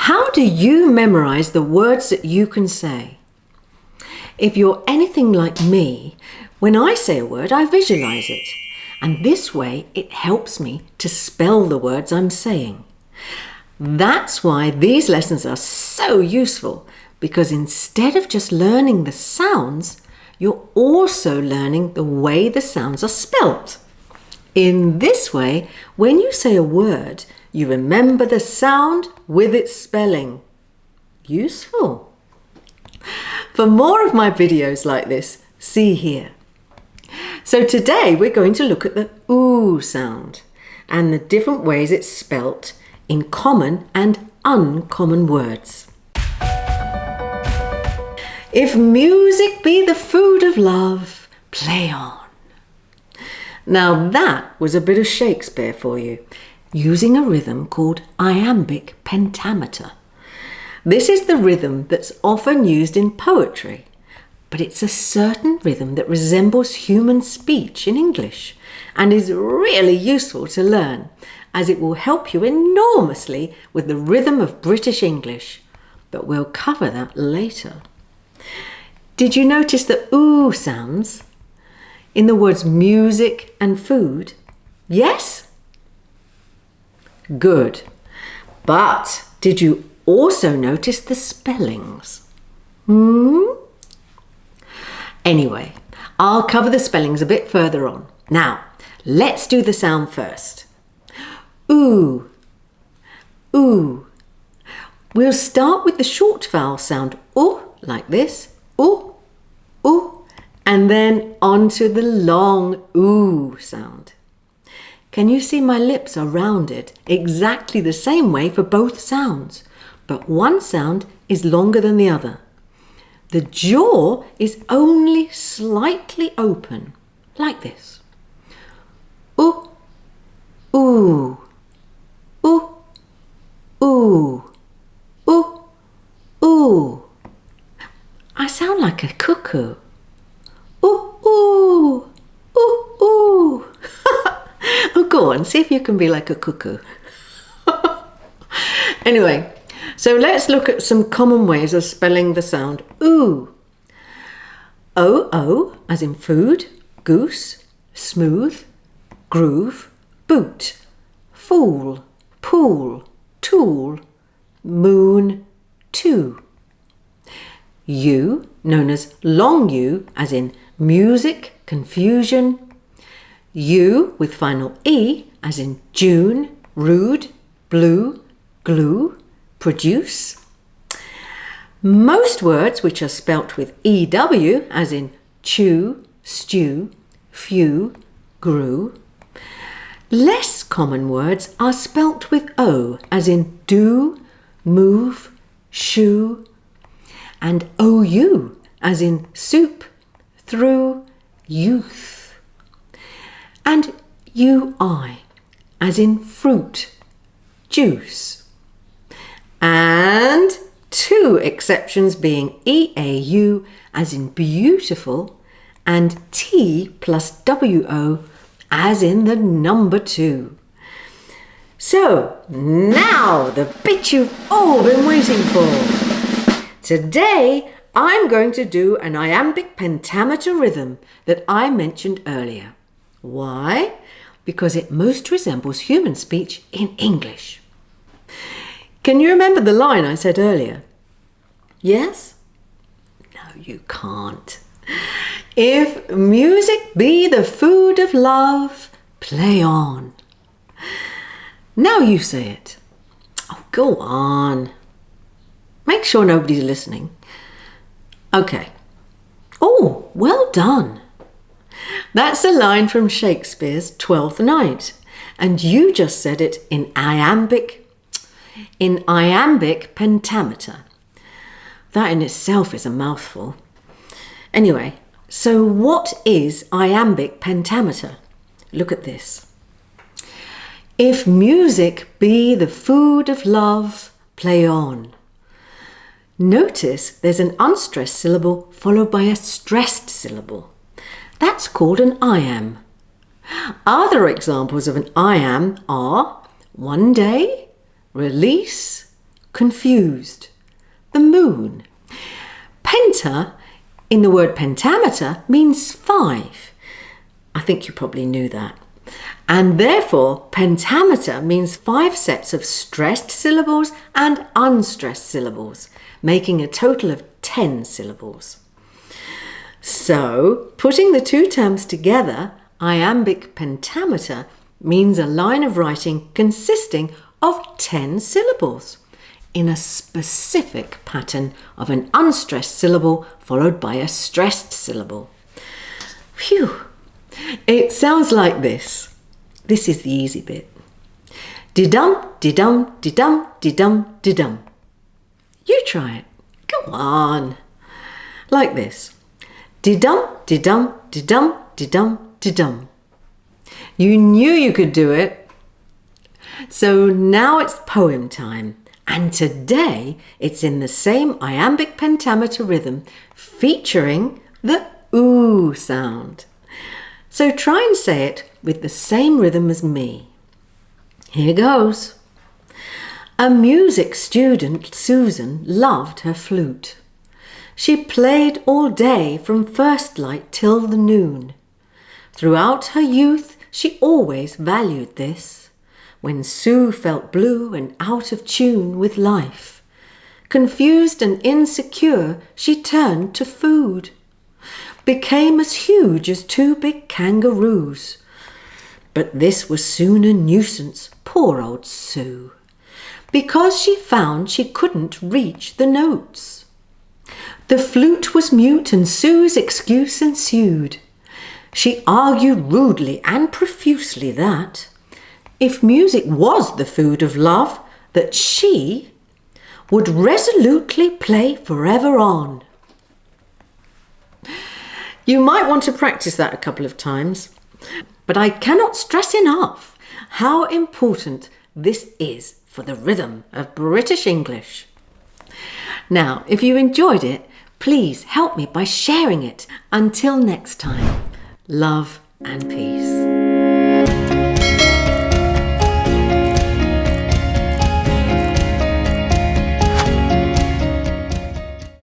How do you memorize the words that you can say? If you're anything like me, when I say a word, I visualize it. And this way, it helps me to spell the words I'm saying. That's why these lessons are so useful, because instead of just learning the sounds, you're also learning the way the sounds are spelt. In this way, when you say a word, you remember the sound with its spelling. Useful. For more of my videos like this, see here. So today we're going to look at the OO sound and the different ways it's spelt in common and uncommon words. If music be the food of love, play on. Now that was a bit of Shakespeare for you, using a rhythm called Iambic Pentameter. This is the rhythm that's often used in poetry, but it's a certain rhythm that resembles human speech in English and is really useful to learn, as it will help you enormously with the rhythm of British English, but we'll cover that later. Did you notice the OO sounds in the words music and food? Yes? Good. But did you also notice the spellings? Anyway, I'll cover the spellings a bit further on. Now, let's do the sound first. OO. OO. We'll start with the short vowel sound O, like this. O, O, and then on to the long OO sound. Can you see my lips are rounded exactly the same way for both sounds, but one sound is longer than the other. The jaw is only slightly open, like this. Ooh, ooh, ooh, ooh, ooh, ooh. I sound like a cuckoo. Ooh, ooh, ooh, ooh. Oh, go on, see if you can be like a cuckoo. Anyway, so let's look at some common ways of spelling the sound OO. O-O, as in food, goose, smooth, groove, boot, fool, pool, tool, moon, two. U, known as long U, as in music, confusion. U with final E, as in June, rude, blue, glue, produce. Most words which are spelt with EW, as in chew, stew, few, grew. Less common words are spelt with O, as in do, move, shoe, and OU, as in soup, through, youth. And UI, as in fruit, juice. And two exceptions being EAU, as in beautiful, and T plus WO, as in the number 2. So, now the bit you've all been waiting for. Today, I'm going to do an iambic pentameter rhythm that I mentioned earlier. Why? Because it most resembles human speech in English. Can you remember the line I said earlier? Yes? No, you can't. If music be the food of love, play on. Now you say it. Oh, go on. Make sure nobody's listening. Okay. Oh, well done. That's a line from Shakespeare's Twelfth Night, and you just said it in iambic pentameter. That in itself is a mouthful. Anyway, so what is iambic pentameter? Look at this. If music be the food of love, play on. Notice there's an unstressed syllable followed by a stressed syllable. That's called an iamb. Other examples of an iamb are one day, release, confused. The moon. Penta, in the word pentameter, means 5. I think you probably knew that. And therefore, pentameter means 5 sets of stressed syllables and unstressed syllables, making a total of 10 syllables. So, putting the two terms together, iambic pentameter means a line of writing consisting of 10 syllables in a specific pattern of an unstressed syllable followed by a stressed syllable. Phew! It sounds like this. This is the easy bit. Di-dum, di-dum, di-dum, di-dum, di-dum. You try it. Come on. Like this. Di-dum, di-dum, di-dum, di-dum, di-dum. You knew you could do it. So now it's poem time. And today it's in the same iambic pentameter rhythm featuring the ooh sound. So try and say it with the same rhythm as me. Here goes. A music student, Susan, loved her flute. She played all day from first light till the noon. Throughout her youth she always valued this. When Sue felt blue and out of tune with life, confused and insecure, she turned to food. Became as huge as 2 big kangaroos. But this was soon a nuisance, poor old Sue, because she found she couldn't reach the notes. The flute was mute and Sue's excuse ensued. She argued rudely and profusely that if music was the food of love, that she would resolutely play forever on. You might want to practice that a couple of times, but I cannot stress enough how important this is for the rhythm of British English. Now, if you enjoyed it, please help me by sharing it. Until next time, love and peace.